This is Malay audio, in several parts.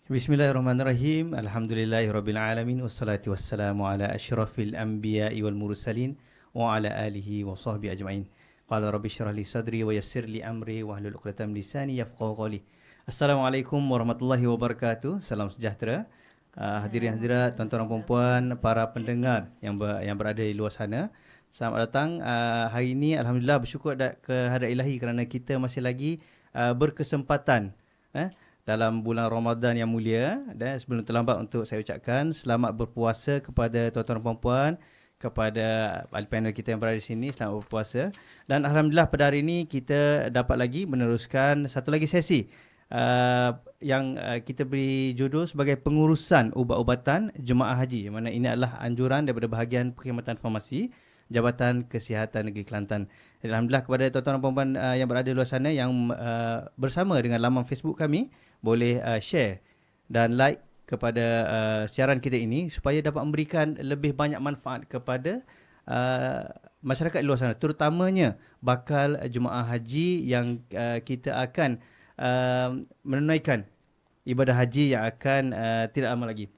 Bismillahirrahmanirrahim. Alhamdulillahirabbil alamin wassalatu wassalamu ala asyrafil anbiya'i wal mursalin wa ala alihi wa sahbihi ajma'in. Qala rabbi shrah li sadri wa yassir li amri wa hlul 'uqdatam min lisani yafqahu qawli. Assalamualaikum warahmatullahi wabarakatuh. Salam sejahtera. Hadirin hadirat, tuan-tuan dan puan-puan, para pendengar yang berada di luar sana. Selamat datang. Hari ini alhamdulillah bersyukur kehadrat Ilahi kerana kita masih lagi berkesempatan dalam bulan Ramadan yang mulia. Dan sebelum terlambat untuk saya ucapkan selamat berpuasa kepada tuan-tuan dan puan-puan, kepada ahli panel kita yang berada di sini, selamat berpuasa. Dan alhamdulillah pada hari ini kita dapat lagi meneruskan satu lagi sesi yang kita beri judul sebagai pengurusan ubat-ubatan jemaah haji, yang mana ini adalah anjuran daripada bahagian Perkhidmatan Farmasi Jabatan Kesihatan Negeri Kelantan. Alhamdulillah kepada tuan-tuan dan puan-puan yang berada di luar sana yang bersama dengan laman Facebook kami, boleh share dan like kepada siaran kita ini supaya dapat memberikan lebih banyak manfaat kepada masyarakat di luar sana, terutamanya bakal jemaah haji yang kita akan menunaikan ibadah haji yang akan tidak lama lagi.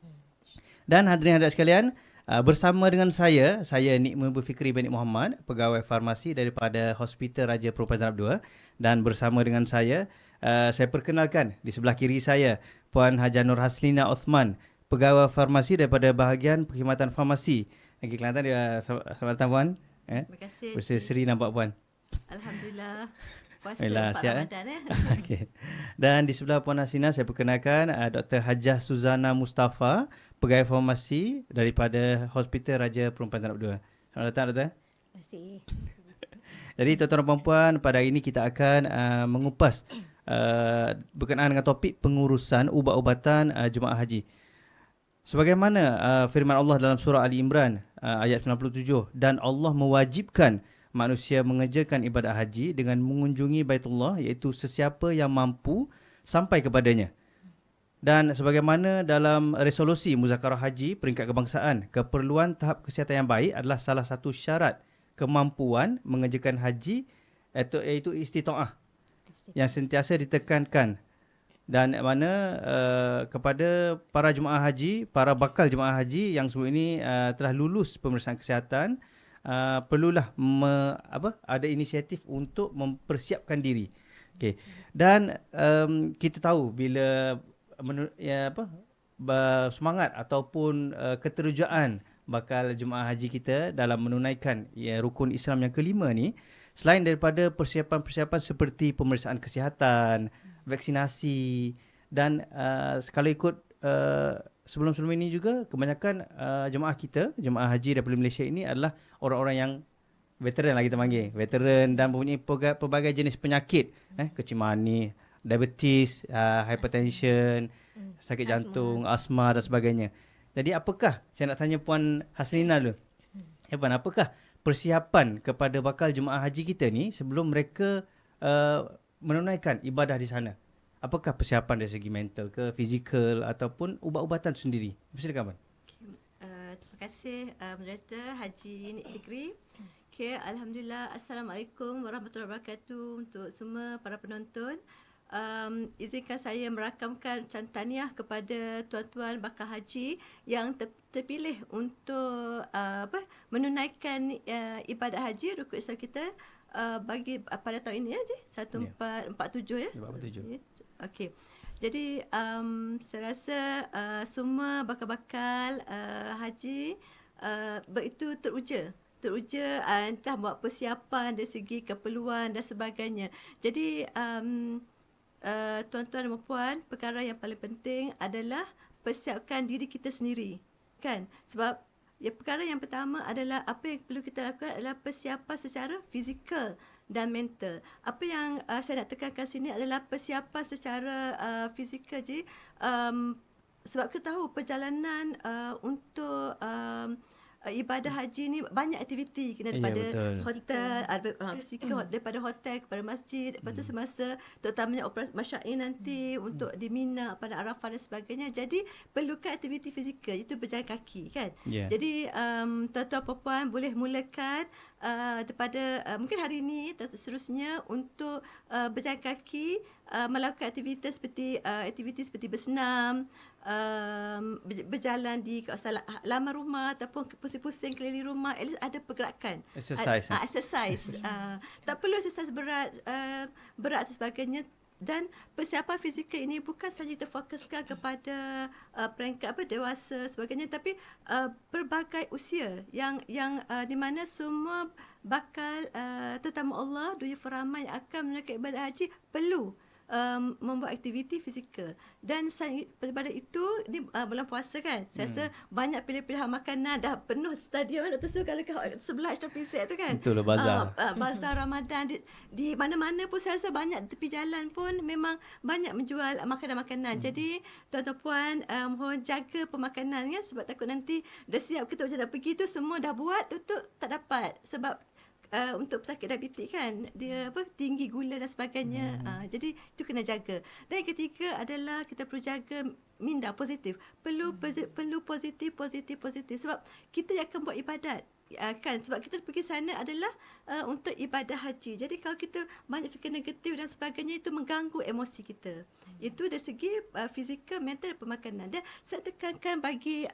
Dan hadirin hadirat sekalian, bersama dengan saya Nikmul Fikri bin Muhammad, pegawai farmasi daripada Hospital Raja Perempuan Zainab II, dan bersama dengan saya perkenalkan di sebelah kiri saya Puan Haja Nur Haslina Osman, pegawai farmasi daripada bahagian Perkhidmatan Farmasi Negeri Kelantan. Selamat datang puan. Terima kasih. Berseri nampak puan. Alhamdulillah. Puasa Alhamdulillah, 4 siap, Ramadan Okay. Dan di sebelah Puan Hasina saya perkenalkan Dr. Hajah Suzana Mustafa, pegawai farmasi daripada Hospital Raja Perempuan Zainab II. Selamat datang, Doktor. Terima kasih. Jadi tuan-tuan dan puan-puan, pada hari ini kita akan mengupas berkenaan dengan topik pengurusan ubat-ubatan jemaah haji. Sebagaimana firman Allah dalam surah Ali Imran ayat 97, dan Allah mewajibkan manusia mengerjakan ibadah haji dengan mengunjungi Baitullah, iaitu sesiapa yang mampu sampai kepadanya. Dan sebagaimana dalam resolusi Muzakarah Haji peringkat kebangsaan, keperluan tahap kesihatan yang baik adalah salah satu syarat kemampuan mengerjakan haji, iaitu istita'ah, yang sentiasa ditekankan. Dan mana kepada para jemaah haji, para bakal jemaah haji yang sebelum ini telah lulus pemeriksaan kesihatan, perlulah ada inisiatif untuk mempersiapkan diri. Okay. Dan kita tahu bila semangat ataupun keterujaan bakal jemaah haji kita dalam menunaikan rukun Islam yang kelima ni, selain daripada persiapan-persiapan seperti pemeriksaan kesihatan, vaksinasi, dan kalau ikut sebelum-sebelum ini juga kebanyakan jemaah kita, jemaah haji daripada Malaysia ini adalah orang-orang yang veteran lah kita panggil. Veteran dan mempunyai pelbagai jenis penyakit, kecil manis, diabetes, hypertension, sakit jantung, asma dan sebagainya. Jadi apakah, saya nak tanya Puan Haslina dulu. Puan, apakah persiapan kepada bakal jemaah haji kita ni sebelum mereka menunaikan ibadah di sana? Apakah persiapan dari segi mental ke, fizikal ataupun ubat-ubatan sendiri? Silakan, Puan. Terima kasih Moderator Haji Nik Fikri. Okay, Alhamdulillah. Assalamualaikum warahmatullahi wabarakatuh untuk semua para penonton. Izinkan saya merakamkan ucapan tahniah kepada tuan-tuan bakal haji yang terpilih untuk menunaikan ibadah haji rukun Islam kita bagi pada tahun ini aja 1447 ya. 47. Okey. Jadi saya rasa semua bakal-bakal haji itu teruja entah buat persiapan dari segi keperluan dan sebagainya. Jadi tuan-tuan dan puan, perkara yang paling penting adalah persiapkan diri kita sendiri, kan? Sebab perkara yang pertama adalah apa yang perlu kita lakukan adalah persiapan secara fizikal dan mental. Apa yang saya nak tekankan sini adalah persiapan secara fizikal sebab kita tahu perjalanan untuk ibadah haji ni banyak aktiviti kena Ya, daripada betul. hotel, fizikal daripada hotel kepada masjid, lepas tu semasa terutamanya masyair nanti untuk di Mina pada Arafah dan sebagainya. Jadi perlukan aktiviti fizikal, itu berjalan kaki kan. Ya. Jadi tuan-tuan puan-puan boleh mulakan daripada mungkin hari ini dan seterusnya untuk berjalan kaki, melakukan aktiviti seperti bersenam, berjalan di kawasan laman rumah ataupun pusing-pusing keliling rumah, at least ada pergerakan. Exercise. Exercise. Tak perlu exercise berat dan sebagainya. Dan persiapan fizikal ini bukan sahaja terfokuskan kepada peringkat dewasa sebagainya, tapi pelbagai usia yang di mana semua bakal tetamu Allah, dunia ramai yang akan menunaikan ibadah haji perlu membuat aktiviti fizikal. Dan daripada itu ni bulan puasa kan, saya rasa banyak pilihan makanan, dah penuh stadium Dr. Su kalau kat sebelah Ashraf Prinsep tu kan. Betul lah, bazar. Bazar Ramadan di mana-mana pun saya rasa banyak tepi jalan pun memang banyak menjual makanan-makanan. Jadi tuan-tuan puan mohon jaga pemakanan kan, sebab takut nanti dah siap kita macam nak pergi tu semua dah buat tutup tak dapat sebab untuk pesakit diabetik kan, dia tinggi gula dan sebagainya. Jadi itu kena jaga. Dan yang ketiga adalah kita perlu jaga minda positif. Perlu positif sebab kita yang akan buat ibadat. Kan, sebab kita pergi sana adalah untuk ibadah haji. Jadi kalau kita banyak fikir negatif dan sebagainya, itu mengganggu emosi kita. Itu dari segi fizikal, mental dan pemakanan. Dan saya tekankan bagi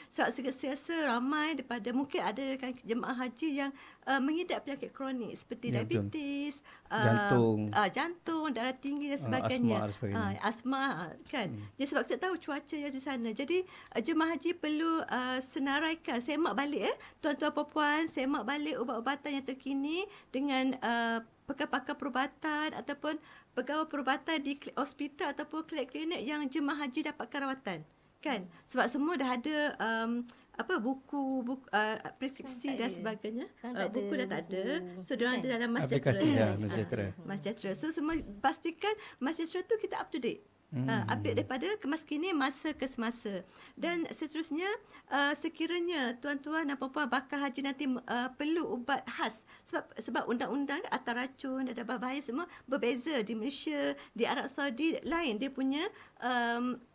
sebab saya rasa ramai daripada mungkin ada jemaah haji yang mengidap penyakit kronik seperti diabetes, jantung, darah tinggi dan sebagainya. Asma kan. Jadi sebab kita tahu cuaca yang di sana. Jadi jemaah haji perlu senaraikan, semak balik tuan-tuan puan, semak balik ubat-ubatan yang terkini dengan pakar-pakar perubatan ataupun pegawai perubatan di hospital ataupun klinik-klinik yang jemaah haji dapatkan rawatan. Kan? Sebab semua dah ada buku preskripsi dan sebagainya. Buku dah tak ada. So diorang ada dalam aplikasi MySejahtera. So semua pastikan MySejahtera tu kita up to date. Update daripada kemas kini masa ke semasa. Dan seterusnya sekiranya tuan-tuan dan puan-puan bakal haji nanti perlu ubat khas sebab undang-undang atas racun dan bahaya semua berbeza di Malaysia, di Arab Saudi lain dia punya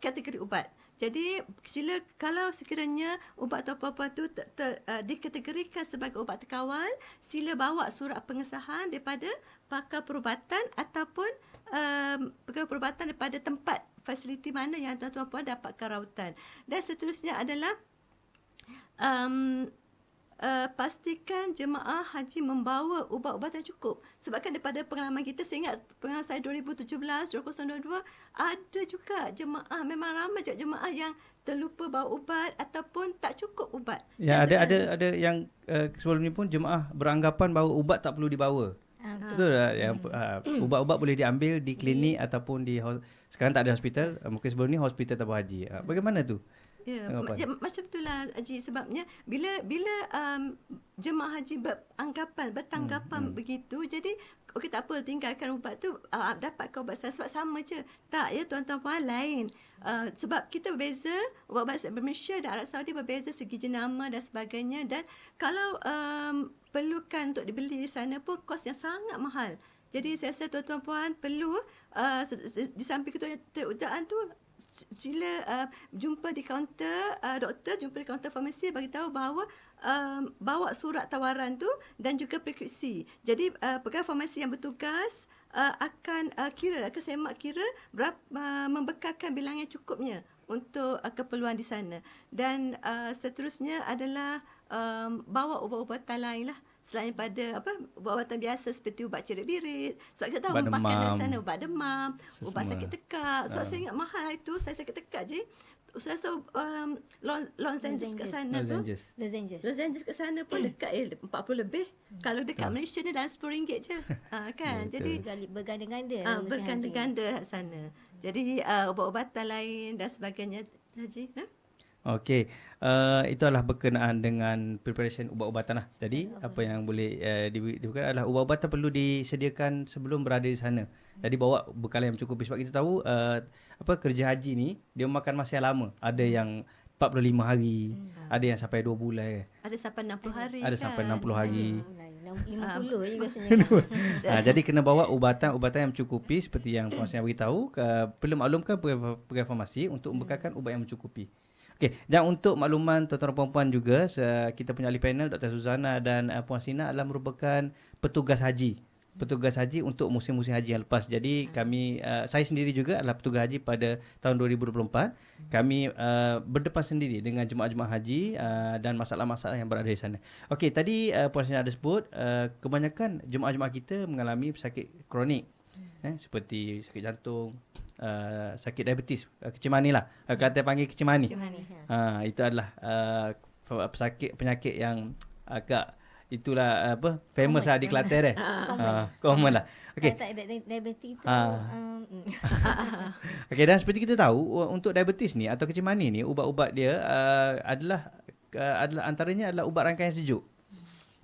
kategori ubat. Jadi kalau sekiranya ubat atau apa-apa tu dikategorikan sebagai ubat terkawal, sila bawa surat pengesahan daripada pakar perubatan ataupun pegawai perubatan daripada tempat fasiliti mana yang tuan-tuan puan dapatkan rawatan. Dan seterusnya adalah pastikan jemaah haji membawa ubat-ubatan cukup. Sebab kan daripada pengalaman kita, saya ingat pengalaman saya 2017, 2022, ada juga jemaah, memang ramai juga jemaah yang terlupa bawa ubat ataupun tak cukup ubat. Ya, ada yang sebelum ni pun jemaah beranggapan bahawa ubat tak perlu dibawa. Betul tak? Yang ubat-ubat boleh diambil di klinik ataupun sekarang tak ada hospital. Mungkin sebelum ni hospital tabung haji. Bagaimana tu? Ya, macam itulah Haji, sebabnya bila jemaah haji bertanggapan begitu, jadi okey tak apa, tinggalkan ubat tu, dapatkan ubat saya sebab sama je. Tak ya tuan-tuan puan, lain. Sebab kita berbeza, ubat-ubat Malaysia dan Arab Saudi berbeza segi jenama dan sebagainya, dan kalau perlukan untuk dibeli di sana pun kos yang sangat mahal. Jadi saya rasa tuan-tuan puan perlu di samping keterujaan tu, sila jumpa di kaunter doktor, jumpa di kaunter farmasi, bagi tahu bahawa bawa surat tawaran tu dan juga preskripsi. Jadi pegawai farmasi yang bertugas akan semak kira berapa, membekalkan bilangan cukupnya untuk keperluan di sana. Dan seterusnya adalah bawa ubat-ubatan lain lah selain pada ubat-ubatan biasa seperti ubat cerit-birit. Sebab kita tahu makanan di sana ubat demam, ubat sakit tekak. Sebab saya ingat mahal itu, saya sakit tekak je. Saya rasa lozenges kat sana tu. Lozenges kat sana pun dekat 40 lebih. Kalau dekat Malaysia ni dalam RM10 je. Kan. Jadi berganda-ganda. Berganda-ganda sana. Jadi ubat-ubatan lain dan sebagainya, Haji. Okey, itu adalah berkenaan dengan preparation ubat-ubatan lah. Jadi apa yang boleh dibuat adalah ubat-ubatan perlu disediakan sebelum berada di sana. Jadi bawa bekalan yang mencukupi, sebab kita tahu kerja haji ni dia memakan masa yang lama. Ada yang 45 hari. Ada yang sampai 2 bulan. Ada sampai 60 hari Ada kan? sampai 60 hari. 50 je biasanya. Jadi kena bawa ubatan-ubatan yang mencukupi seperti yang Puan Sina beritahu. Perlu maklumkan pegawai farmasi untuk membekalkan ubat yang mencukupi. Okey, dan untuk makluman tuan-tuan perempuan juga, kita punya ahli panel Dr. Suzana dan Puan Sina adalah merupakan petugas haji. Petugas haji untuk musim-musim haji yang lepas. Jadi kami, saya sendiri juga adalah petugas haji pada tahun 2024. Kami berdepan sendiri dengan jemaah-jemaah haji dan masalah-masalah yang berada di sana. Okey, tadi Puan Sina ada sebut kebanyakan jemaah-jemaah kita mengalami pesakit kronik. Seperti sakit jantung, sakit diabetes, kecimani lah. Kata panggil kecimani. Itu adalah penyakit yang agak itulah famous lah di Kelantan common lah. Okey. Tak ada diabetes tu. Okey, dan seperti kita tahu untuk diabetes ni atau kecimani ni ubat-ubat dia adalah antaranya adalah ubat rangkaian sejuk.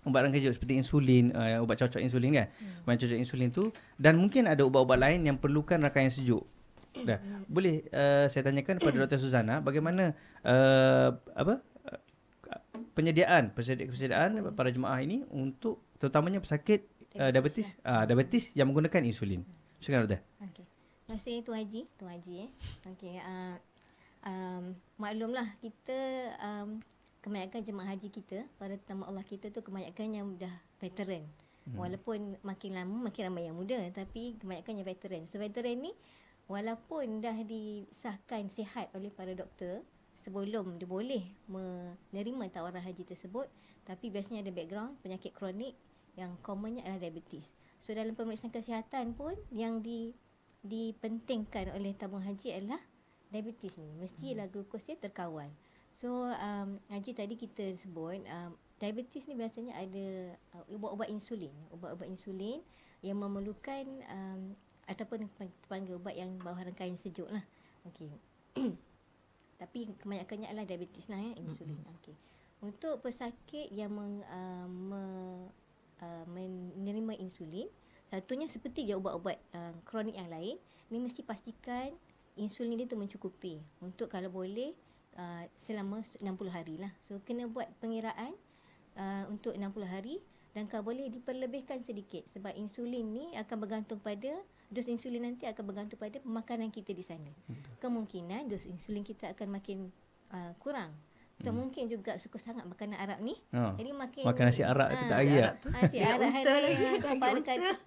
Ubat rangkaian sejuk seperti insulin, ubat cocok insulin kan. Ubat cocok insulin tu, dan mungkin ada ubat-ubat lain yang perlukan rangkaian sejuk. Dah. Boleh saya tanyakan kepada Dr. Suzana bagaimana persediaan para jemaah ini untuk terutamanya pesakit diabetes yang menggunakan insulin. Silakan Doktor. Okey. Terima kasih Tuan Haji. Okey, maklumlah kita kebanyakan jemaah haji kita, para tetamu Allah kita tu kebanyakan yang dah veteran. Walaupun makin lama makin ramai yang muda, tapi kebanyakan yang veteran. So veteran ni walaupun dah disahkan sihat oleh para doktor sebelum dia boleh menerima tawaran haji tersebut, tapi biasanya ada background penyakit kronik yang commonnya adalah diabetes. So dalam pemeriksaan kesihatan pun yang dipentingkan oleh tabung haji adalah diabetes ni. Mestilah glukos dia terkawal. So haji tadi kita sebut diabetes ni biasanya ada ubat-ubat insulin yang memerlukan ataupun panggil ubat yang bawah rangkaian sejuk lah. Okey. Tapi kebanyakannya adalah diabetes lah insulin. Okey. Untuk pesakit yang menerima insulin, satunya seperti je ubat-ubat kronik yang lain, ni mesti pastikan insulin dia tu mencukupi untuk kalau boleh selama 60 hari lah. So kena buat pengiraan untuk 60 hari, dan kalau boleh diperlebihkan sedikit sebab insulin ni akan bergantung pada dos insulin nanti akan bergantung pada makanan kita di sana. Kemungkinan dos insulin kita akan makin kurang. Kita mungkin juga suka sangat makanan Arab ni. Jadi makin makan nasi Arab tu tak hari nasi Arab hari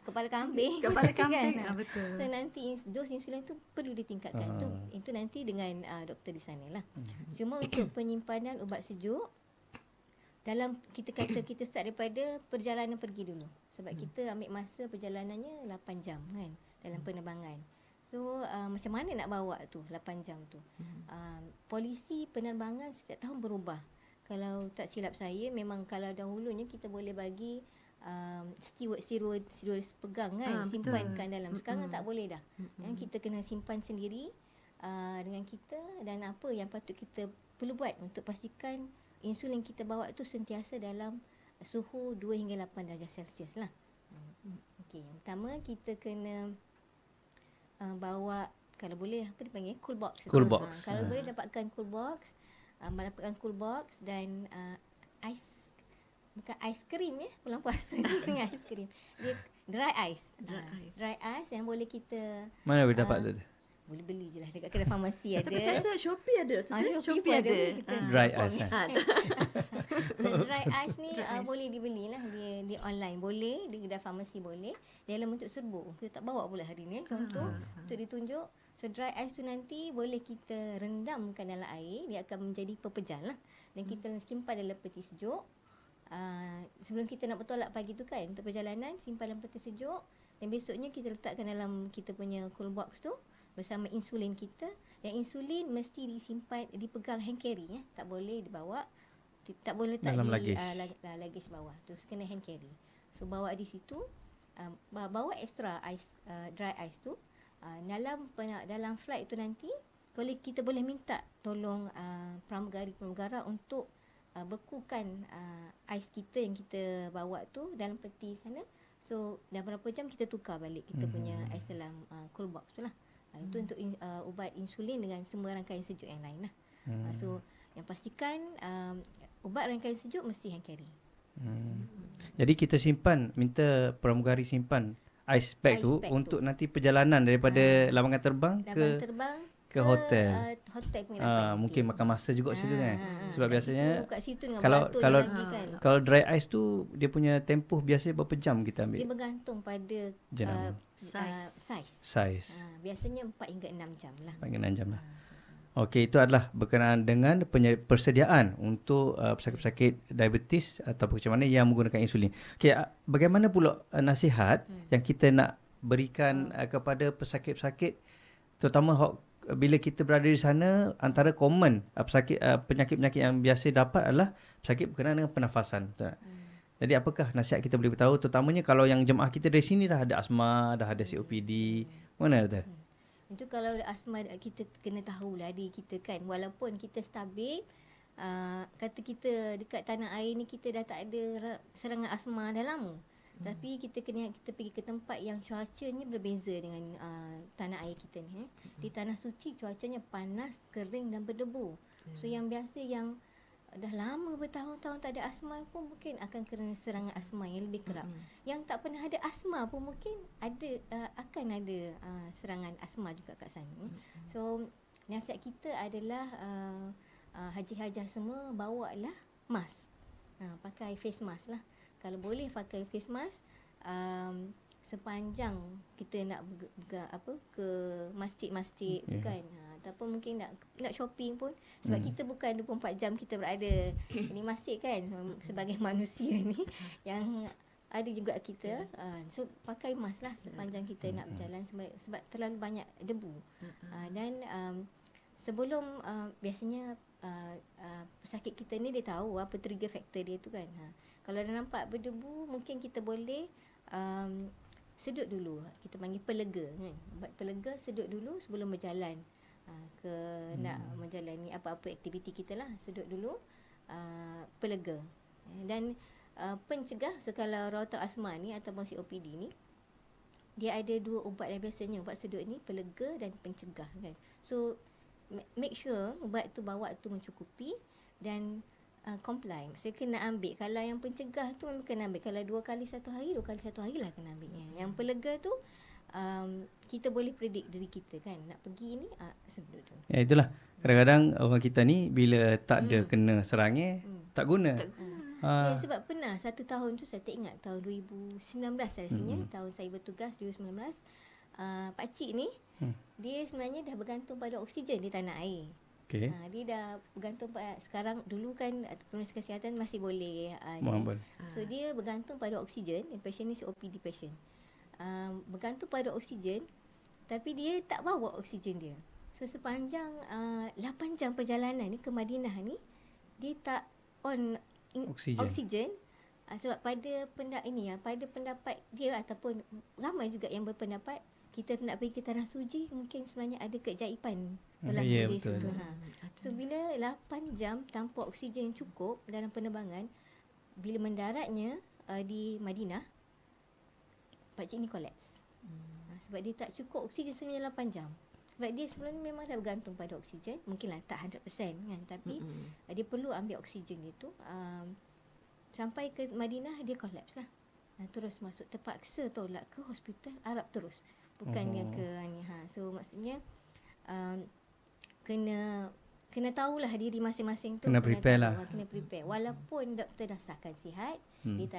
kepala kambing. Kepala kambing. Kan? Betul. So nanti dos insulin tu perlu ditingkatkan. Itu nanti dengan doktor di sanalah. Cuma untuk penyimpanan ubat sejuk, dalam kita kata kita start daripada perjalanan pergi dulu. Sebab kita ambil masa perjalanannya 8 jam kan dalam penerbangan. So macam mana nak bawa tu 8 jam tu? Polisi penerbangan setiap tahun berubah. Kalau tak silap saya, memang kalau dahulunya kita boleh bagi steward pegang kan, simpankan dalam. Sekarang tak boleh dah. Kita kena simpan sendiri dengan kita, dan apa yang patut kita perlu buat untuk pastikan insulin kita bawa tu sentiasa dalam suhu 2 hingga 8 darjah Celsius lah. Okey, yang pertama kita kena bawa, kalau boleh apa dipanggil cool box. Kalau boleh dapatkan cool box, dan bukan ais krim bulan puasa ni dengan ais krim. Dia dry ice yang boleh kita mana boleh dapat tu? Boleh beli je lah dekat kedai farmasi ada. Tapi saya rasa Shopee ada. Shopee ada. Dry ice. So dry ice ni boleh dibeli lah di online boleh, di kedai farmasi boleh, dalam bentuk serbuk. Kita tak bawa pula hari ni contoh untuk ditunjuk. So dry ice tu nanti boleh kita rendamkan dalam air, dia akan menjadi pepejal lah, dan kita simpan dalam peti sejuk. Sebelum kita nak bertolak pagi tu kan untuk perjalanan, simpan dalam peti sejuk, dan besoknya kita letakkan dalam kita punya cool box tu bersama insulin kita. Dan insulin mesti disimpan, dipegang hand carry tak boleh dibawa, tak boleh letak dalam di luggage bawah tu, kena hand carry. So bawa di situ, bawa extra ice, dry ice tu. Dalam flight tu nanti kalau kita boleh minta tolong pramugara untuk bekukan ais kita yang kita bawa tu dalam peti sana. So dah berapa jam kita tukar balik kita punya ais dalam cool box tu lah. Itu untuk ubat insulin dengan semua rangkaian sejuk yang lain lah. So Yang pastikan ubat rangkaian sejuk mesti hand carry. Jadi kita simpan, minta pramugari simpan ice pack tu untuk nanti perjalanan daripada lapangan terbang ke hotel. Hotel penginapan. Mungkin makan masa juga situ kan. Sebab kat biasanya kat situ dengan kalau beratur kalau lagi kan. kalau dry ice tu dia punya tempoh biasanya berapa jam kita ambil? Dia bergantung pada Size. biasanya 4 hingga 6 jam lah. 4 hingga 6 jam lah. Okey, itu adalah berkenaan dengan persediaan untuk pesakit-pesakit diabetes atau macam mana yang menggunakan insulin. Okey, bagaimana pula nasihat yang kita nak berikan kepada pesakit-pesakit, terutama bila kita berada di sana, antara common penyakit-penyakit yang biasa dapat adalah pesakit berkenaan dengan pernafasan. Betul tak? Jadi apakah nasihat kita boleh beritahu, terutamanya kalau yang jemaah kita dari sini dah ada asma, dah ada COPD, mana Doktor? Itu kalau asma kita kena tahulah diri kita kan, walaupun kita stabil, kata kita dekat tanah air ni kita dah tak ada serangan asma dah lama. Tapi kita pergi ke tempat yang cuacanya berbeza dengan tanah air kita ni. Di tanah suci cuacanya panas, kering dan berdebu. So yang biasa yang dah lama bertahun-tahun tak ada asma pun mungkin akan kena serangan asma yang lebih kerap. Yang tak pernah ada asma pun mungkin akan ada serangan asma juga kat sana. So nasihat kita adalah haji-hajah semua bawalah mask. Pakai face mask lah. Kalau boleh pakai face mask sepanjang kita nak ke masjid-masjid tu kan. Ataupun mungkin nak shopping pun, sebab kita bukan 24 jam kita berada di masjid kan, sebagai manusia ni yang ada juga kita. So pakai mask lah sepanjang kita nak berjalan, sebab terlalu banyak debu. Dan sebelum biasanya pesakit kita ni dia tahu apa trigger factor dia tu kan. Kalau dah nampak berdebu, mungkin kita boleh sedut dulu. Kita panggil pelega kan. Buat pelega, sedut dulu sebelum berjalan ke nak menjalani apa-apa aktiviti kita lah. Sedut dulu pelega. Dan pencegah, so kalau rawatan asma ni ataupun COPD ni, dia ada 2 ubat yang biasanya. Ubat sedut ni pelega dan pencegah kan. So make sure ubat tu bawa tu mencukupi dan comply. Saya kena ambil. Kalau yang pencegah tu memang kena ambil. Kalau 2 kali 1 hari, 2 kali 1 hari lah kena ambilnya. Yang pelega tu kita boleh predict diri kita kan. Nak pergi ni sebelum tu. Ya itulah. Kadang-kadang orang kita ni bila tak ada kena serangnya, tak guna. Ya, sebab pernah 1 tahun tu saya tak ingat, tahun 2019 rasanya, tahun saya bertugas 2019. Pakcik ni dia sebenarnya dah bergantung pada oksigen di tanah air. Okay. Dia dah bergantung pada, sekarang dulu kan penulis kesihatan masih boleh so dia bergantung pada oksigen. Pasien ni COPD patient, bergantung pada oksigen, tapi dia tak bawa oksigen dia. So sepanjang 8 jam perjalanan ni ke Madinah ni, dia tak on oksigen. Sebab pada pendapat dia ataupun ramai juga yang berpendapat, kita nak pergi ke tanah suci mungkin sebenarnya ada keajaiban dalam diri situ. So bila 8 jam tanpa oksigen cukup dalam penerbangan, bila mendaratnya di Madinah, pakcik ni collapse. Sebab dia tak cukup oksigen sebenarnya 8 jam. Sebab dia sebenarnya memang dah bergantung pada oksigen, mungkinlah tak 100% kan, tapi dia perlu ambil oksigen dia tu. Sampai ke Madinah dia collapse lah. Terus masuk, terpaksa tolak ke hospital Arab terus. Bukannya ke ni. So maksudnya kena tahulah diri masing-masing tu. Kena prepare lah. Kena prepare. Walaupun doktor dah sahkan sihat di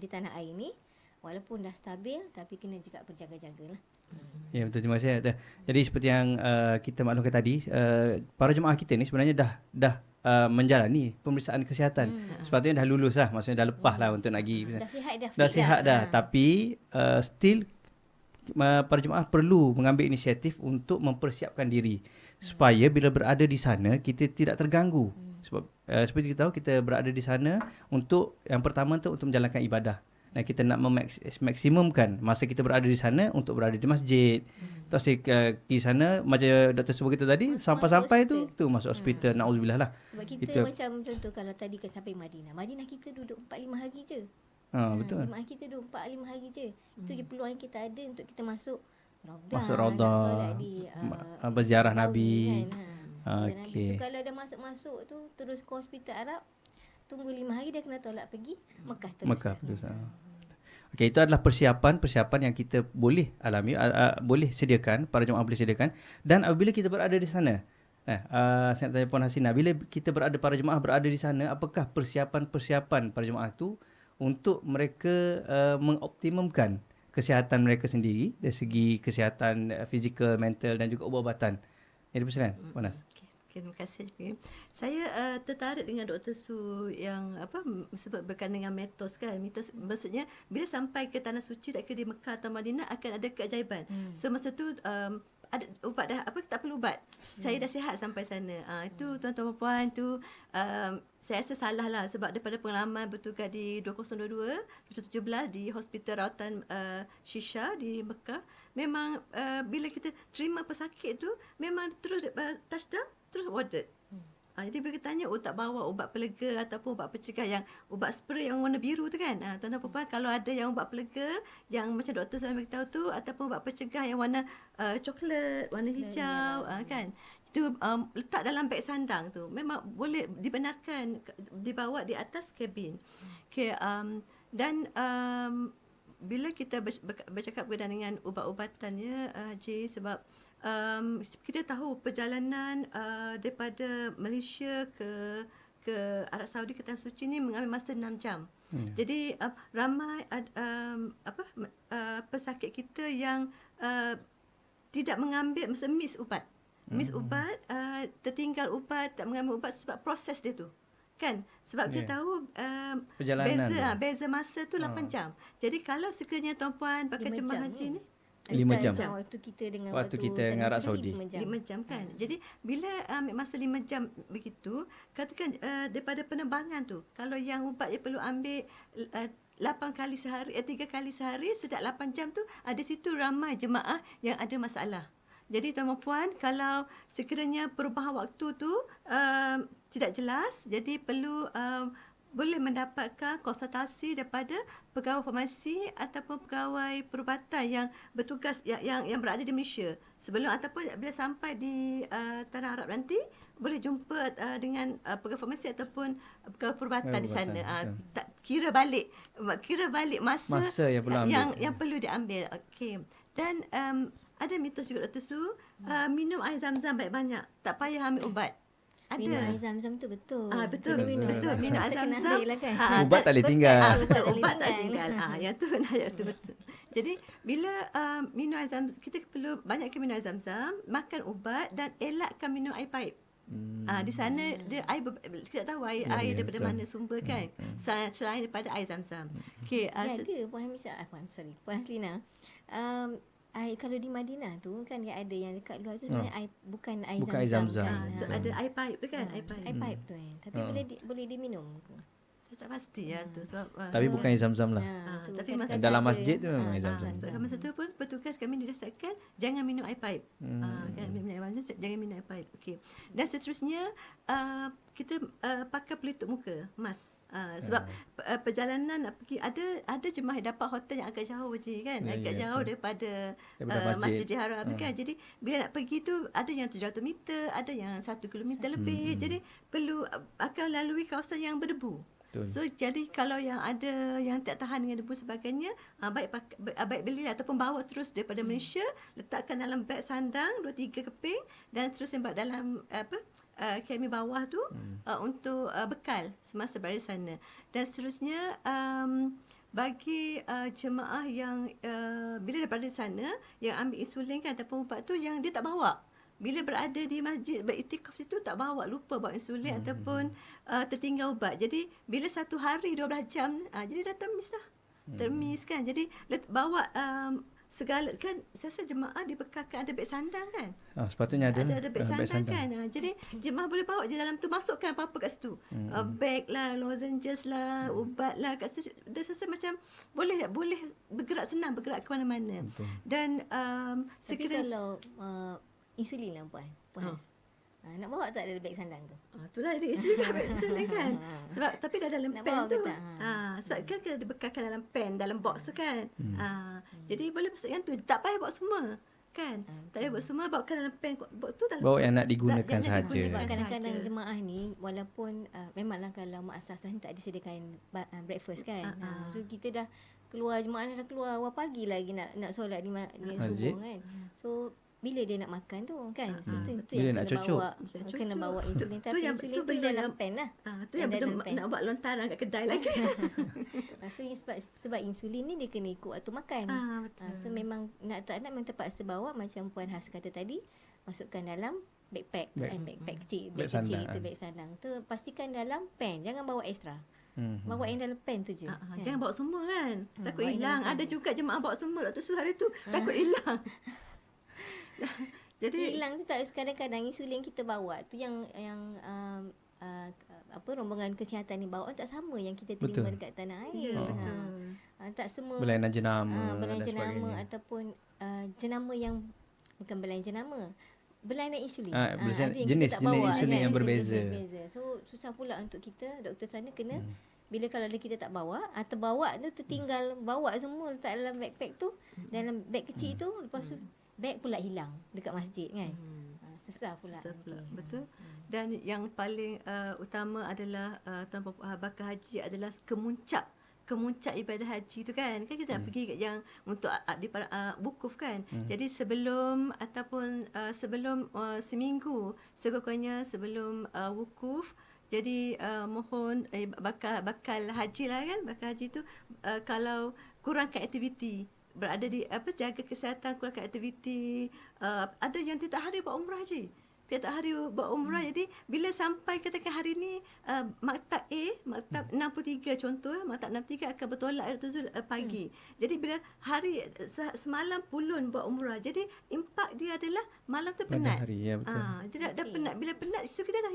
tanah air ni, walaupun dah stabil, tapi kena juga berjaga-jaga lah. Ya betul, terima kasih Doktor. Jadi seperti yang kita maklumkan tadi, para jemaah kita ni sebenarnya dah menjalani pemeriksaan kesihatan. Sepatutnya dah lulus lah, maksudnya dah lepas lah untuk nak pergi. Dah sihat dah. Tapi still para jemaah perlu mengambil inisiatif untuk mempersiapkan diri supaya bila berada di sana kita tidak terganggu. Sebab seperti kita tahu, kita berada di sana untuk yang pertama tu untuk menjalankan ibadah. Dan kita nak memaksimumkan masa kita berada di sana untuk berada di masjid. Terus di sana macam Dr. sebut kita tadi, sampai-sampai tu masuk hospital. Nauzubillah lah. Sebab kita macam contoh kalau tadi kan sampai Madinah kita duduk 4-5 hari je. Betul. Jemaah kita duduk 4-5 hari je. Itu je peluang yang kita ada untuk kita masuk Raudah. Masuk Raudah, berziarah Nabi. Kan, Dan habis tu Okey. kalau dah masuk-masuk tu terus ke hospital Arab, tunggu 5 hari dia kena tolak pergi Mekah terus. Mekah terus. Okey, itu adalah persiapan yang kita boleh alami, boleh sediakan, para jemaah boleh sediakan. Dan apabila kita berada di sana, saya nak tanya Puan Hasina, bila para jemaah berada di sana, apakah persiapan para jemaah itu untuk mereka mengoptimumkan kesihatan mereka sendiri dari segi kesihatan fizikal, mental dan juga ubat-ubatan? Yang dipersilakan, Puan Has. Okay, terima kasih. Saya tertarik dengan Dr. Su yang sebut berkaitan dengan mitos kan. Mitos maksudnya bila sampai ke tanah suci, tak kira di Mekah atau Madinah, akan ada keajaiban. So masa tu ada ubat dah tak perlu ubat. Saya dah sihat sampai sana. Itu tuan-tuan puan tu saya rasa salah lah, sebab daripada pengalaman bertugas di 2022 2017 di Hospital Rawatan Shisha di Mekah, memang bila kita terima pesakit tu memang terus touchdown terus warded. Jadi bila kita tanya, tak bawa ubat pelega ataupun ubat pencegah yang ubat spray yang warna biru tu kan. Tuan-tuan perempuan, kalau ada yang ubat pelega yang macam doktor saya beritahu tu, ataupun ubat pencegah yang warna coklat, warna hijau kan. Itu letak dalam beg sandang tu. Memang boleh dibenarkan dibawa di atas kabin. Okay, dan bila kita bercakap berkaitan dengan ubat-ubatannya Haji, sebab kita tahu perjalanan daripada Malaysia ke Arab Saudi ke Tanah Suci ni mengambil masa 6 jam. Jadi ramai pesakit kita yang tidak mengambil, miss ubat. Miss ubat, tertinggal ubat, tak mengambil ubat sebab proses dia tu. Kan? Sebab kita tahu beza masa tu 8 jam. Jadi kalau sekiranya tuan-puan pakai jemaah haji ni 5 jam. Waktu kita dengan Arab Saudi 5 jam kan. Jadi bila ambil masa 5 jam begitu, katakan daripada penerbangan tu, kalau yang ubat yang perlu ambil 8 kali sehari, 3 kali sehari, setiap 8 jam tu, ada situ ramai jemaah yang ada masalah. Jadi tuan-tuan puan, kalau sekiranya perubahan waktu tu tidak jelas, jadi perlu boleh mendapatkan konsultasi daripada pegawai farmasi ataupun pegawai perubatan yang bertugas yang berada di Malaysia. Sebelum ataupun bila sampai di tanah Arab nanti, boleh jumpa dengan pegawai farmasi ataupun pegawai perubatan di sana. Tak kira balik masa yang perlu diambil. Okey. Dan ada mitos juga Dr. Su, minum air zam-zam banyak-banyak, tak payah ambil ubat. Ada. Minum air zam-zam tu betul. Betul. Minum air zam-zam. Ubat tak boleh tinggal. Ubat tak tinggal. Yang tu betul. Jadi bila minum air zam-zam, kita perlu banyakkan minum air zam-zam, makan ubat dan elakkan minum air paip. Di sana dia air kita tahu air daripada mana sumber kan. Selain daripada air zam-zam. Okey, ada Puan Hamisa, Puan Haslina. Air kalau di Madinah tu kan yang ada yang dekat luar tu sebenarnya air bukan air zam-zam kan. Ada air pipe tu kan, air pipe tu kan. Tapi boleh diminum ke? Saya tak pasti tu sebab tapi bukan air zam-zam lah. Tapi masa dalam masjid tu memang air zam-zam. Masa tu pun petugas kami dirasakkan jangan minum air pipe. Kan minum air zam-zam, jangan minum air pipe. Okey. Dan seterusnya kita pakai pelitup muka, mask. Sebab perjalanan nak pergi, ada jemaah yang dapat hotel yang agak jauh je kan, agak jauh daripada Masjidil Haram kan. Jadi bila nak pergi tu ada yang 700 meter, ada yang 1 kilometer lebih. Jadi perlu akan lalui kawasan yang berdebu. So jadi kalau yang ada yang tak tahan dengan debu sebagainya, baik belilah ataupun bawa terus daripada Malaysia, letakkan dalam beg sandang 2-3 keping dan terus sembah dalam kami bawah tu untuk bekal semasa berada di sana. Dan seterusnya bagi jemaah yang bila berada di sana yang ambil insulin kan ataupun ubat tu yang dia tak bawa, bila berada di masjid beriktikaf situ tak bawa, lupa bawa insulin ataupun tertinggal ubat. Jadi bila 1 hari 12 jam jadi dah termis lah. Termis kan. Jadi bawa segala kan, saya rasa jemaah dibekalkan ada beg sandang kan. Sepatutnya ada beg sandang kan. Jadi jemaah boleh bawa je dalam tu, masukkan apa-apa kat situ. Beg lah, lozenges lah, ubat lah kat situ. Dia rasa macam boleh bergerak, senang bergerak ke mana-mana. Dan tapi kalau insulin lah Puan Has. Nak bawa tak dalam beg sandang tu? Itulah dia juga insulin kan. Sebab tapi dah dalam nak pen tu. Sebab kan kita dibekalkan dalam pen, dalam box tu kan. Jadi boleh masuk yang tu, tak payah bawa semua. Kan. Tak payah bawa semua, bawakan dalam pen. Bawa tu dalam Bawa yang nak digunakan yang nak sahaja. digunakan Sebab kadang-kadang sahaja. jemaah ni walaupun memanglah kalau muassasah ni tak disediakan breakfast kan. So kita dah keluar, jemaah dah keluar awal pagi lagi nak solat di Masjid. subuh kan. So bila dia nak makan tu kan. So tu Bila yang nak kena cocok. bawa. Kena bawa insulin, tapi yang- insulin tu tu benda dalam yang- pen lah. tu yang dalam belum pen. nak buat lontaran kat kedai lagi. Rasanya sebab insulin ni dia kena ikut waktu makan. Betul. So memang nak tak nak memang terpaksa bawa macam Puan Has kata tadi, masukkan dalam backpack, backpack kecil, Beg beg kecil sandang, itu beg sandang. Tu pastikan dalam pen, jangan bawa ekstra. Mhm. Bawa yang dalam pen tu je. Kan? Jangan bawa semua kan. Takut bawa yang hilang. dalam Ada pen. juga jemaah bawa semua Dr. Su hari tu. Takut hilang. Jadi Hilang tu tak, kadang-kadang insulin kita bawa tu yang rombongan kesihatan ni bawa tak sama yang kita terima Betul. dekat tanah ya, air. betul. Tak semua Berlainan jenama berlainan dan jenama sebagainya. ataupun jenama yang bukan berlainan jenama. Berlainan insulin. Berlainan ada yang jenis- kita tak jenis bawa, insulin kan? yang Jenis berbeza. insulin berbeza. So susah pula untuk kita doktor sana kena bila kalau ada kita tak bawa atau bawa tu tertinggal, bawa semua letak dalam backpack tu, dalam beg kecil tu, lepas tu beg pula hilang dekat masjid kan. Susah pula. Susah pula. nanti. Betul. Dan yang paling utama adalah tanpa bakal haji adalah kemuncak ibadah haji tu kan kita nak pergi kat yang untuk di wukuf kan. Jadi sebelum ataupun sebelum seminggu sekurang-kurangnya sebelum wukuf, jadi mohon bakal haji lah kan, bakal haji tu kalau kurangkan aktiviti, berada di jaga kesihatan, kurangkan aktiviti. Ada yang tiap hari buat umrah je, tiap hari buat umrah. Jadi bila sampai katakan hari ni maktab A, maktab 63 contoh, maktab 63 akan bertolak Dr. Zul pagi. Jadi bila hari semalam pulun buat umrah, jadi impak dia adalah malam tu Pada penat. hari, ya betul. Dia dah penat. Bila penat, so kita dah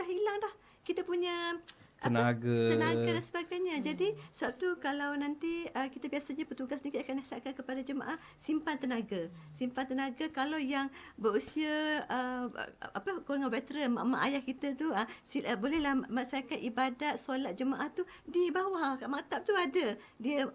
hilang dah kita punya Tenaga dan sebagainya. Jadi sebab tu kalau nanti kita biasanya petugas ni akan nasihatkan kepada jemaah simpan tenaga. Kalau yang berusia golongan veteran, mak ayah kita tu bolehlah melaksanakan ibadat solat jemaah tu di bawah kat maktab tu ada. Dia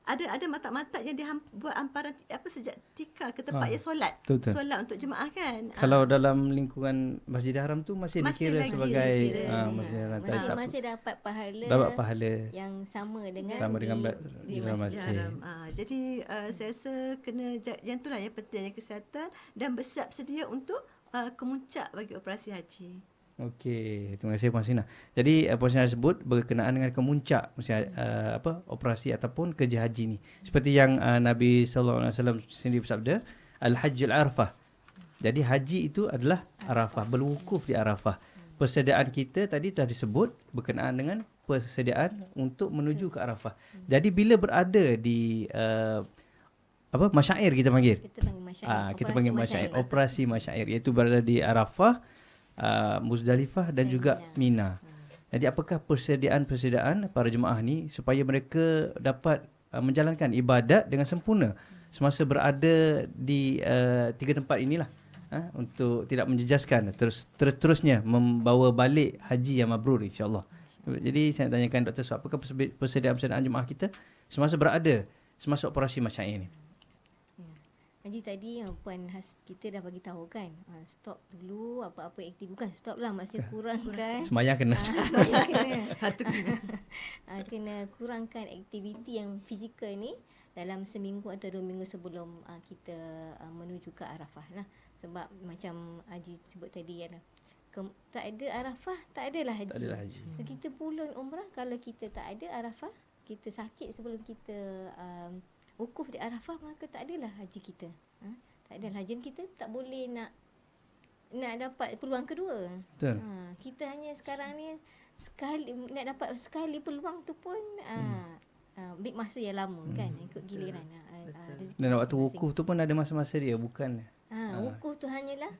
ada maktab-maktab yang dia buat hamparan sejak tikar ke tempat yang solat. betul. Solat untuk jemaah kan. Kalau dalam lingkungan Masjidil Haram tu masih dikira lagi sebagai dikira. Masjidil Haram. Masih dapat pahala dapat pahala yang sama dengan di Masjid Haram. Jadi saya rasa kena yang itulah yang penting, yang kesihatan dan bersiap sedia untuk kemuncak bagi operasi haji. Okey, terima kasih Puan Sina. Jadi Puan Sina sebut berkenaan dengan kemuncak operasi ataupun kerja haji ni. Seperti yang Nabi sallallahu alaihi wasallam sendiri bersabda, Al-Hajjul Arafah. Jadi haji itu adalah Arafah, berwukuf di Arafah. Persediaan kita tadi telah disebut berkenaan dengan persediaan untuk menuju ke Arafah. Jadi bila berada di masyair kita panggil. Kita panggil masyair, operasi masyair, iaitu berada di Arafah, Muzdalifah dan juga Mina. Jadi apakah persediaan para jemaah ni supaya mereka dapat menjalankan ibadat dengan sempurna semasa berada di tiga tempat inilah, untuk tidak menjejaskan terusnya membawa balik haji yang mabrur insya-Allah. Jadi saya tanyakan Dr. Su, apakah persediaan jemaah kita semasa operasi masyair ni? Haji tadi Puan Has kita dah bagi tahu kan, stop dulu apa-apa aktiviti, bukan stop lah, maksudnya kurangkan Semayang kena. kena kurangkan aktiviti yang fizikal ni dalam seminggu atau 2 minggu sebelum kita menuju ke Arafah lah. Sebab macam Haji sebut tadi tak ada Arafah, tak adalah haji. So kita pulun umrah, kalau kita tak ada Arafah, kita sakit sebelum kita wukuf di Arafah, maka tak adalah haji kita. Tak adalah haji kita, tak boleh nak dapat peluang kedua. Betul. Kita hanya sekarang ni nak dapat sekali peluang tu pun big masa yang lama kan, ikut giliran. Dan waktu wukuf tu pun ada masa-masa dia, bukan? Wukuf tu hanyalah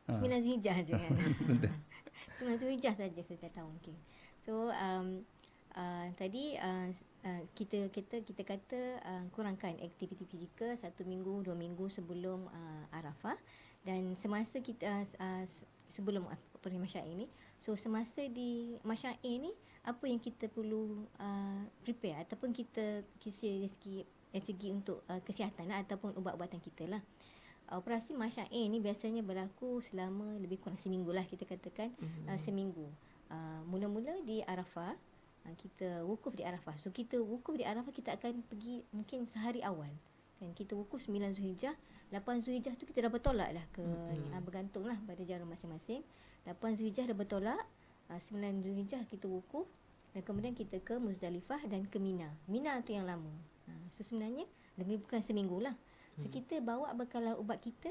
9 Zulhijjah je kan. 9 Zulhijjah saja saya tahu. Okay. So tadi kita kata kurangkan aktiviti fizikal 1 minggu 2 minggu sebelum Arafah, dan semasa kita sebelum masyair ni. So semasa di masyair ni, apa yang kita perlu prepare ataupun kita kisi segi untuk kesihatan lah, ataupun ubat-ubatan kita lah. Operasi masyair ni biasanya berlaku selama lebih kurang seminggu lah, kita katakan seminggu. Mula-mula di Arafah, kita wukuf di Arafah. So kita wukuf di Arafah, kita akan pergi mungkin sehari awal. Kan kita wukuf 9 Zulhijjah, 8 Zulhijjah tu kita dah bertolak lah ke bergantung lah pada jarum masing-masing. 8 Zulhijjah dah bertolak, 9 Zulhijjah kita wukuf, dan kemudian kita ke Muzdalifah dan ke Mina. Mina tu yang lama. So sebenarnya lebih bukan seminggu lah. So kita bawa bekalan ubat kita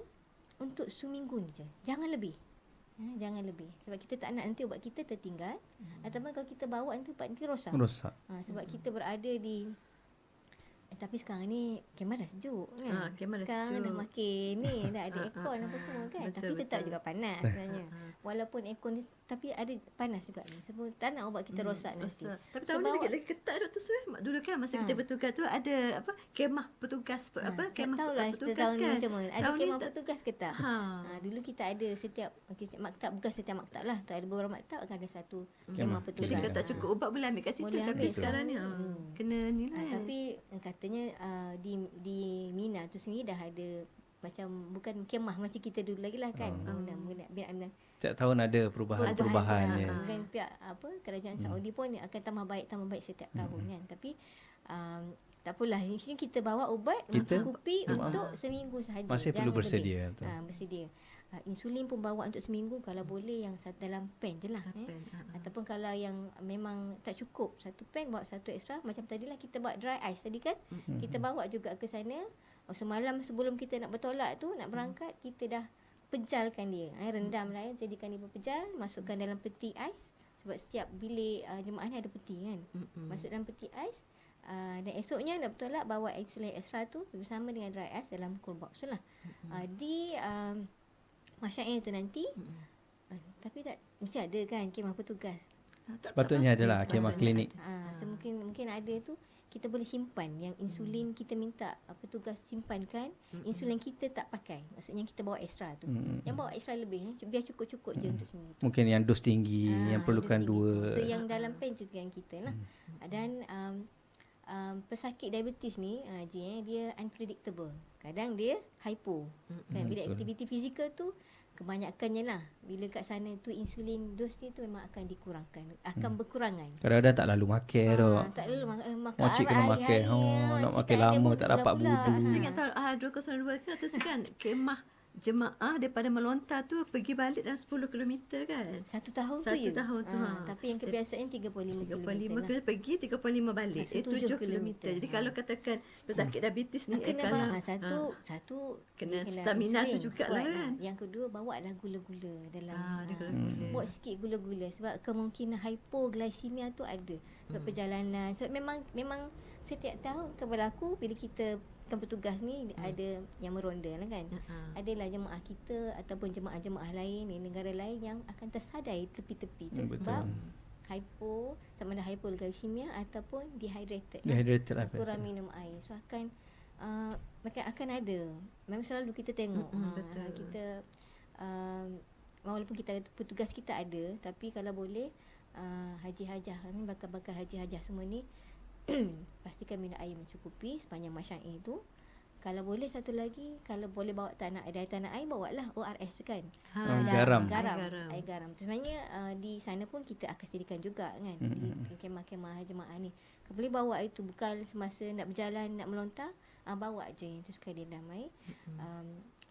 untuk seminggu je. Jangan lebih. Jangan lebih. Sebab kita tak nak nanti ubat kita tertinggal. Ataupun kalau kita bawa nanti ubat kita rosak. Sebab kita berada di tapi sekarang ni kemah dah sejuk kan. Sekarang dah makin ni, dah ada aircon apa semua kan. Tapi tetap juga panas sebenarnya. Walaupun aircon ni, tapi ada panas juga ni. Sebab tak nak ubat kita rosak nanti. Tapi tahun ni lagi ketat Dr. Sue. Dulu kan masa kita bertugas tu ada kemah petugas kemah tahulah petugas tahun kan. Ni macam mana. Ada tahun kemah petugas ke tak? Dulu kita ada setiap maktab, bukan setiap maktab lah. Tak ada beberapa maktab akan ada satu kemah petugas. Jadi kalau tak cukup ubat boleh ambil kat situ. Boleh tapi ambil sekarang ni kena ni lah. Tapi katanya di Mina tu sendiri dah ada macam bukan kemah macam kita dulu lagi lah kan. Setiap tahun ada perubahan ya. Mungkin pihak kerajaan Saudi pun akan tambah baik setiap tahun kan. Tapi tak apalah, insyaallah kita bawa ubat mencukupi untuk seminggu sahaja. Masih perlu bersedia. Bersedia. Insulin pun bawa untuk seminggu, kalau boleh yang dalam pen je lah. Ataupun kalau yang memang tak cukup satu pen, bawa satu ekstra. Macam tadilah kita bawa dry ice tadi kan. Kita bawa juga ke sana. Semalam sebelum kita nak bertolak tu, nak berangkat, kita dah pejalkan dia. Rendam lah jadikan dia berpejal, masukkan dalam peti ais. Sebab setiap bilik jemaah ni ada peti kan. Masuk dalam peti ais. Dan esoknya nak bertolak, bawa insulin ekstra tu bersama dengan dry ice dalam cool box tu lah. Di masyair tu nanti tapi tak mesti ada kan kemah petugas. Sepatutnya adalah kemah klinik. So mungkin ada tu kita boleh simpan yang insulin kita minta petugas simpankan, insulin kita tak pakai. Maksudnya kita bawa ekstra tu. Yang bawa ekstra lebih biar cukup-cukup je untuk seminggu tu. Mungkin yang dos tinggi yang perlukan dua. So yang dalam pen juga yang kita lah. Dan pesakit diabetes ni dia unpredictable. Kadang dia hypo. Kan bila aktiviti fizikal tu kebanyakannya lah, bila kat sana tu insulin dos dia tu memang akan dikurangkan, akan berkurangan. Kadang-kadang tak lalu makan tak lalu makan. Cik kena makan. Nak makan lama tak dapat budu. Saya ingat tahun 202 kan, terus kan kemah jemaah daripada melontar tu pergi balik dalam 10 km kan. Satu tahun tu tapi yang kebiasaan 35 km lah. Pergi 35 balik. 7 km. Jadi kalau katakan pesakit diabetes ni satu kena stamina tu jugalah kan. Yang kedua bawa lah gula-gula dalam buat sikit gula-gula sebab kemungkinan hypoglycemia tu ada sebab perjalanan. Sebab memang setiap tahun akan berlaku bila kita petugas ni ada yang meronda lah kan. Adalah jemaah kita ataupun jemaah-jemaah lain di negara lain yang akan tersadai tepi-tepi tu sebab hypo, sama ada hypoglycemia ataupun dehydrated lah. Kurang minum air. So akan ada. Memang selalu kita tengok kita walaupun kita petugas kita ada, tapi kalau boleh haji hajah ni, bakal haji hajah semua ni pastikan minum air mencukupi sepanjang masyair tu. Kalau boleh satu lagi, kalau boleh bawa tanah air, bawalah ORS tu kan. Garam. Air garam. Sebenarnya di sana pun kita akan sediakan juga kan. Di kemah-kemah jemaah ni. Kalau boleh bawa itu bekal semasa nak berjalan, nak melontar, bawa je yang tu sekali dalam air.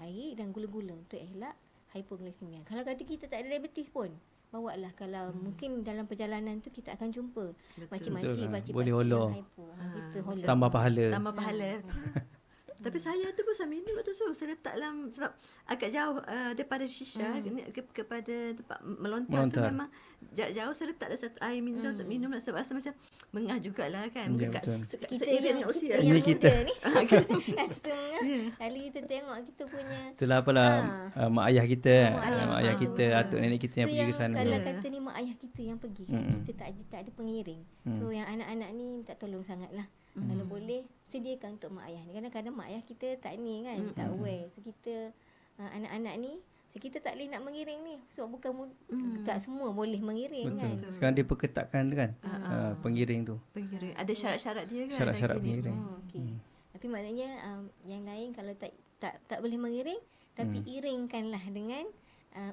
Air dan gula-gula untuk elak hypoglycemia. Kalau kata kita tak ada diabetes pun, bawalah. Kalau mungkin dalam perjalanan tu kita akan jumpa makcik-makcik boleh holor. Kita holor. Tambah pahala. Tapi saya tu pun saya minum tu, saya letak dalam sebab agak jauh daripada Shisha kepada tempat melontar tu memang jarak jauh. Saya letak ada satu air minum untuk minum lah, sebab rasa macam mengah jugalah kan. Kita yang usia yang muda ni rasa mengah. Kali kita tengok kita punya itulah apalah mak ayah kita, atuk nenek kita yang pergi ke sana. Kalau kata ni mak ayah kita yang pergi kan, kita tak ada pengiring. So yang anak-anak ni tak tolong sangatlah. Kalau boleh sediakan untuk mak ayah ni. Kadang-kadang mak ayah kita tak ni kan, tak aware. So kita anak-anak ni So, kita tak boleh nak mengiring ni. Sebab bukan tak semua boleh mengiring kan. Betul. Sekarang dia perketatkan kan pengiring tu. Pengiring. Ada syarat-syarat dia kan? Syarat-syarat lagi ni? pengiring. Okey. Tapi maknanya yang lain kalau tak boleh mengiring, tapi iringkanlah dengan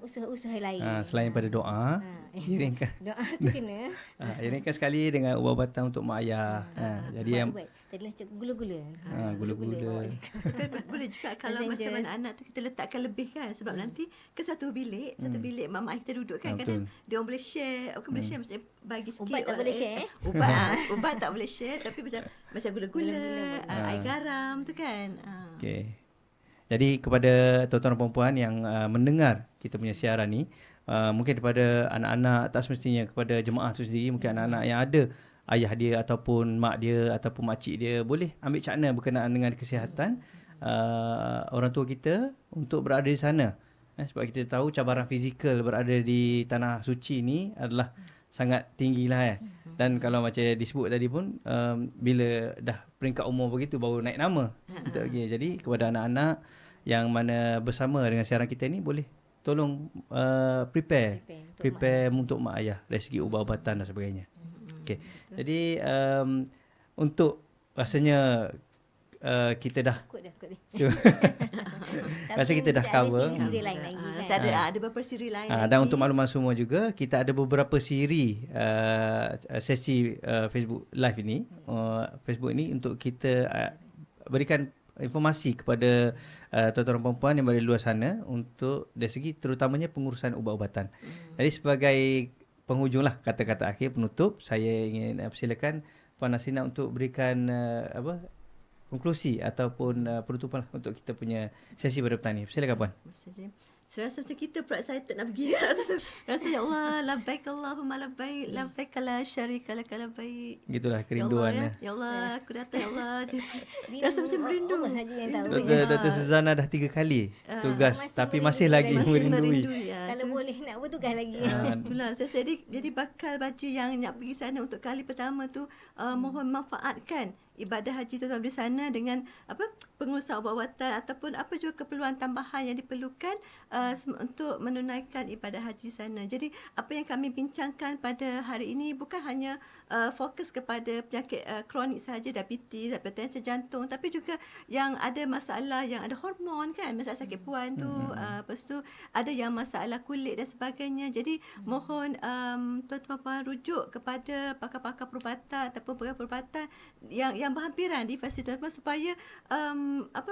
usaha-usaha lain. Selain pada doa, iringkan. Doa tu kena. Iringkan sekali dengan ubat-ubatan untuk mak ayah. Jadi yang tadilah cakap gula-gula. gula-gula. Boleh juga kalau macam anak-anak tu kita letakkan lebih kan, sebab nanti ke satu bilik mak ayah kita duduk kan, kadang dia orang boleh share, boleh share macam bagi sikit. Ubat tak boleh share. Ubat tak boleh share, tapi macam gula-gula, air garam tu kan. Okey. Jadi kepada tuan-tuan dan puan-puan yang mendengar kita punya siaran ni, mungkin daripada anak-anak, tak semestinya kepada jemaah tu sendiri, mungkin anak-anak yang ada ayah dia ataupun mak dia ataupun makcik dia, boleh ambil cakna berkenaan dengan kesihatan orang tua kita untuk berada di sana. Sebab kita tahu cabaran fizikal berada di tanah suci ni adalah sangat tinggi lah. Dan kalau macam disebut tadi pun, bila dah peringkat umur begitu baru naik nama. Jadi kepada anak-anak yang mana bersama dengan siaran kita ni, boleh tolong prepare untuk mak ayah dari segi ubat-ubatan dan sebagainya. Okay. Jadi untuk rasanya kita dah rasa kita dah cover. Siri lain lagi kan. Tak ada beberapa siri lain lagi. Dan untuk makluman semua juga, kita ada beberapa siri sesi Facebook Live ini, Facebook ini untuk kita berikan informasi kepada tuan-tuan dan puan-puan yang berada di luar sana untuk dari segi terutamanya pengurusan ubat-ubatan. Jadi sebagai penghujung lah, kata-kata akhir penutup, saya ingin persilakan Puan Hasina untuk berikan konklusi ataupun penutupan lah untuk kita punya sesi pada petang ni. Silakan Puan. Saya rasa macam kita pula excited nak pergi. Rasa ya Allah, labbaik Allahumma labbaik, labbaik la syarika lak labbaik. Gitulah kerinduan. Ya Allah, aku datang ya Allah. Rasa macam merindu. Allah saja yang tahu. Dr. Suzana dah 3 kali tugas, tapi masih lagi merindui. Kalau boleh nak bertugas lagi. Itulah saya jadi bakal baca yang nak pergi sana untuk kali pertama tu, mohon manfaatkan ibadah haji tuan-tuan di sana dengan pengurusan ubat-ubatan ataupun apa juga keperluan tambahan yang diperlukan untuk menunaikan ibadah haji sana. Jadi apa yang kami bincangkan pada hari ini bukan hanya fokus kepada penyakit kronik sahaja, diabetes, hipertensi jantung, tapi juga yang ada masalah yang ada hormon kan, masalah sakit puan tu, lepas tu ada yang masalah kulit dan sebagainya. Jadi mohon tuan-tuan rujuk kepada pakar-pakar perubatan ataupun pegawai perubatan yang berhampiran di fasilitas tuan-tuan supaya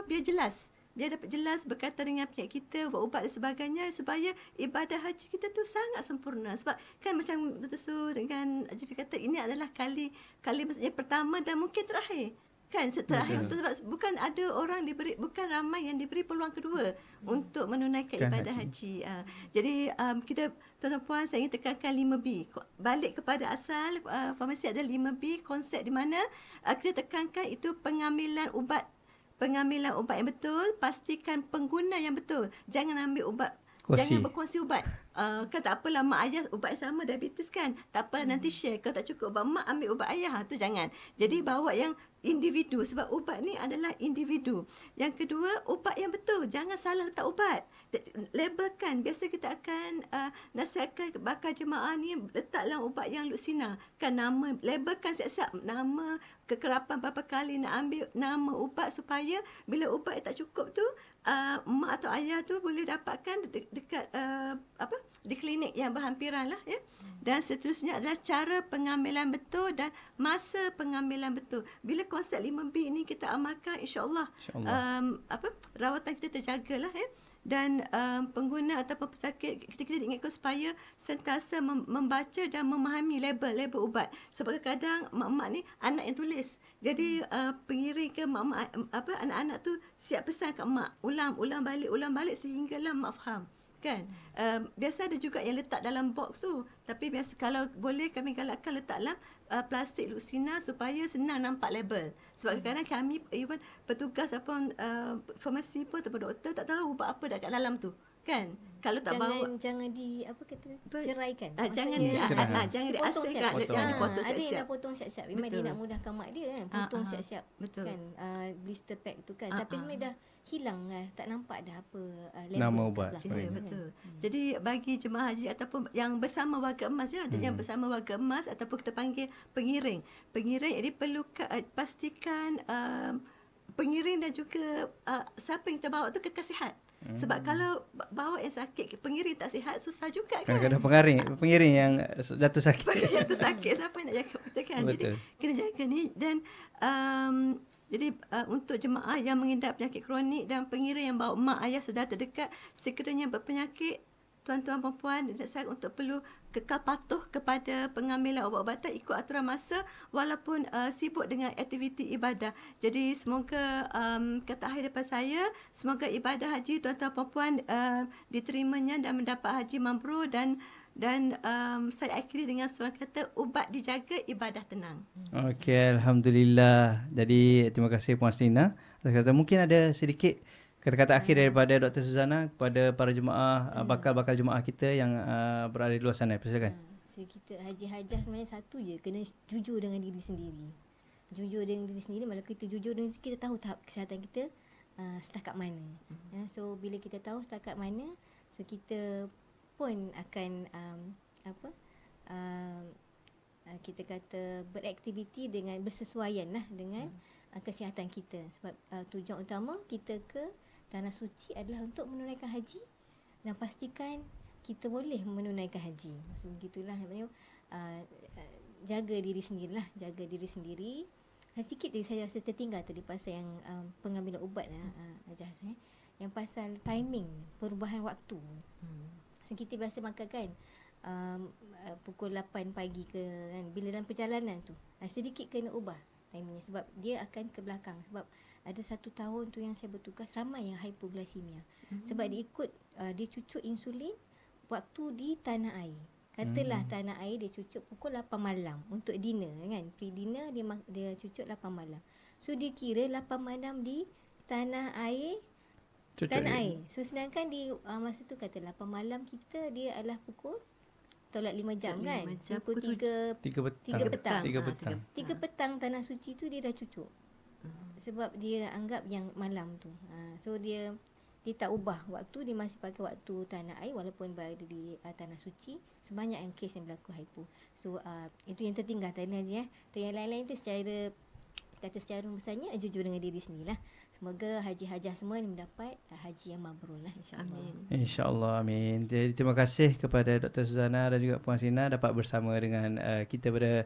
biar jelas, biar dapat jelas berkaitan dengan penyakit kita, ubat-ubat dan sebagainya, supaya ibadah haji kita tu sangat sempurna. Sebab kan macam Dr. Su dengan Haji Fi kata, ini adalah kali maksudnya pertama dan mungkin terakhir. Kan terakhir untuk, sebab bukan ada orang diberi, bukan ramai yang diberi peluang kedua untuk menunaikan ibadah haji. Jadi kita tuan-tuan puan, saya ingin tekankan 5B. Balik kepada asal farmasi ada 5B, konsep di mana kita tekankan itu pengambilan ubat yang betul, pastikan pengguna yang betul. Jangan ambil ubat jangan berkongsi ubat. Kan tak apalah mak ayah ubat sama diabetes kan. Tak apalah nanti share. Kalau tak cukup ubat mak, ambil ubat ayah. Tu jangan. Jadi bawa yang individu, sebab ubat ni adalah individu. Yang kedua, ubat yang betul. Jangan salah letak ubat. Labelkan. Biasa kita akan nasihatkan bakal jemaah ni, letaklah ubat yang Luxina. Kan nama, labelkan siap-siap nama, kekerapan berapa kali nak ambil nama ubat, supaya bila ubat tak cukup tu, mak atau ayah tu boleh dapatkan dekat di klinik yang berhampiran lah ya. Dan seterusnya adalah cara pengambilan betul dan masa pengambilan betul. Bila konsep 5B ni kita amalkan, insya-Allah rawatan kita terjagalah ya. Dan pengguna ataupun pesakit kita diingatkan supaya sentiasa membaca dan memahami label ubat. Sebab kadang mak-mak ni anak yang tulis. Jadi pengiring ke mak-mak anak-anak tu siap pesan kat mak, ulang balik sehinggalah mak faham. Kan? Biasa ada juga yang letak dalam box tu, tapi biasa kalau boleh kami galakkan letak dalam plastik Luxina supaya senang nampak label. Sebab kadang-kadang kami even petugas ataupun farmasi pun ataupun doktor tak tahu ubat apa dekat dalam tu. kan. Kalau tak bawa Jangan di apa kata ceraikan. jangan Maksudnya, jangan dipotong diasingkan, siap-siap. jangan dipotong Ada yang siap-siap. nak potong siap-siap. Memang dia Betul. nak mudahkan mak dia kan. Potong siap-siap. Betul. Kan blister pack tu kan. Tapi sebenarnya dah hilang lah. Tak nampak dah apa label Nama kat ubat belakang. Ya, sebenarnya. betul. Jadi bagi jemaah haji ataupun yang bersama warga emas ya, yang bersama warga emas ataupun kita panggil pengiring. Pengiring ini perlu pastikan pengiring dan juga siapa yang kita bawa tu kekal sihat. Sebab kalau bawa yang sakit, pengiring tak sihat, susah juga kan. Kadang-kadang pengiring yang jatuh sakit. Yang tu sakit, siapa yang nak jaga kita kan. Betul. Jadi kena jaga ni. Dan jadi untuk jemaah yang mengidap penyakit kronik dan pengira yang bawa mak ayah saudara terdekat sekiranya berpenyakit, tuan-tuan perempuan saya untuk perlu kekal patuh kepada pengambilan ubat-ubatan ikut aturan masa walaupun sibuk dengan aktiviti ibadah. Jadi semoga kata akhir daripada saya, semoga ibadah haji tuan-tuan perempuan diterimanya dan mendapat haji mabrur dan saya akhiri dengan seorang kata ubat dijaga, ibadah tenang. Okey, alhamdulillah. Jadi terima kasih Puan Selina. Kata mungkin ada sedikit kata-kata akhir daripada Dr. Suzana kepada para jemaah bakal-bakal jemaah kita yang berada di luar sana. Silakan. So kita haji-hajah sebenarnya satu je, kena jujur dengan diri sendiri. Jujur dengan diri sendiri, malah kita jujur dengan diri, kita tahu tahap kesihatan kita setakat mana. So bila kita tahu setakat mana, so kita pun akan kita kata beraktiviti dengan bersesuaian lah dengan kesihatan kita. Sebab tujuan utama kita ke Tanah Suci adalah untuk menunaikan haji dan pastikan kita boleh menunaikan haji. Maksud begitulah, jaga diri sendirilah, jaga diri sendiri. Sikit tadi saya rasa tertinggal tadi pasal yang pengambilan ubat Ajah saya. Yang pasal timing, perubahan waktu. So kita biasa makan kan pukul 8 pagi ke kan, bila dalam perjalanan tu sedikit kena ubah timingnya sebab dia akan ke belakang. Sebab ada 1 tahun tu yang saya bertugas ramai yang hypoglycemia. Sebab dia ikut dia cucuk insulin waktu di tanah air. Katalah tanah air dia cucuk pukul 8 malam untuk dinner kan. Pre-dinner dia cucuk 8 malam. So dia kira 8 malam di tanah air. Air. So sedangkan di masa tu kata 8 malam kita dia adalah pukul tolak 5 jam kan. Pukul 3 petang. 3 petang Tanah Suci tu dia dah cucuk. Sebab dia anggap yang malam tu. So dia tak ubah waktu, dia masih pakai waktu tanah air walaupun berada di Tanah Suci. Sebanyak yang kes yang berlaku hypo. So itu yang tertinggal tadi aja. Tu yang lain-lain tu secara besarnya jujur dengan diri sendirilah. Semoga haji-hajah semua mendapat haji yang mabrur lah, insya-Allah. Amin. InsyaAllah, amin. Jadi terima kasih kepada Dr. Suzana dan juga Puan Selina dapat bersama dengan kita pada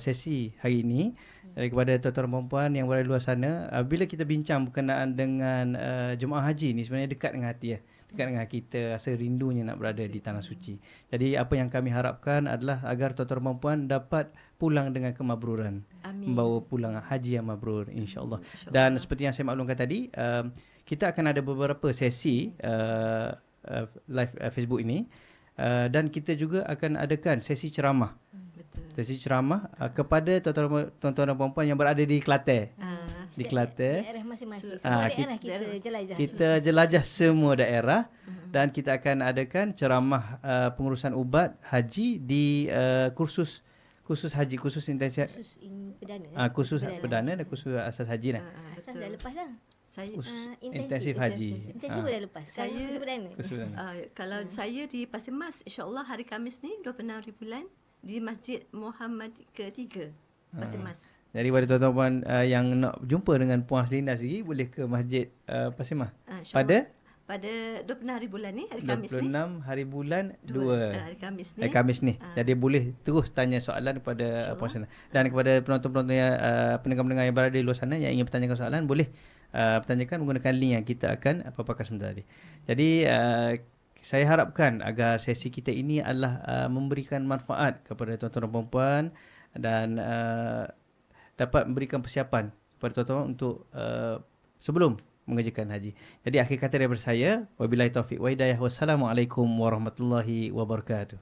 sesi hari ini. Dari kepada tuan-tuan perempuan yang berada di luar sana, bila kita bincang berkenaan dengan jemaah haji ni sebenarnya dekat dengan hati ya. Dekat dengan kita, rasa rindunya nak berada di Tanah Suci. Jadi apa yang kami harapkan adalah agar tuan-tuan perempuan dapat pulang dengan kemabruran. Amin. Membawa pulang haji yang mabrur, insya-Allah. Dan seperti yang saya maklumkan tadi, kita akan ada beberapa sesi live Facebook ini, dan kita juga akan adakan sesi ceramah. Sesi ceramah kepada tuan-tuan dan puan-puan yang berada di Kelantan. Di Kelantan. Daerah masing-masing. Semua daerah kita jelajah. Kita jelajah semua daerah dan kita akan adakan ceramah pengurusan ubat haji di kursus haji, kursus intensif, perdana. Kursus perdana dan kursus asas haji lah. Asas dah lepas dah. Saya intensif haji. Intensif dah lepas. Saya kursus perdana. Kalau saya di Pasir Mas, insya-Allah hari Khamis ni 26 bulan di Masjid Muhammad ke-3 Pasir Mas. Jadi pada tuan-tuan yang nak jumpa dengan Puan Selina sendiri boleh ke Masjid Pasir Mas pada 26 hari bulan ni, hari Khamis ni. 26 hari bulan 2. Hari Khamis ni. Hari Khamis ni. Jadi boleh terus tanya soalan kepada Puan Selina. Dan kepada penonton-penonton yang pendengar-pendengar yang berada di luar sana yang ingin bertanyakan soalan, boleh bertanyakan menggunakan link yang kita akan paparkan sebentar tadi. Jadi saya harapkan agar sesi kita ini adalah memberikan manfaat kepada tuan-tuan dan puan-puan dan dapat memberikan persiapan kepada tuan-tuan untuk sebelum mengerjakan haji. Jadi akhir kata daripada saya, wabillahi taufiq wa hidayah, wassalamualaikum warahmatullahi wabarakatuh.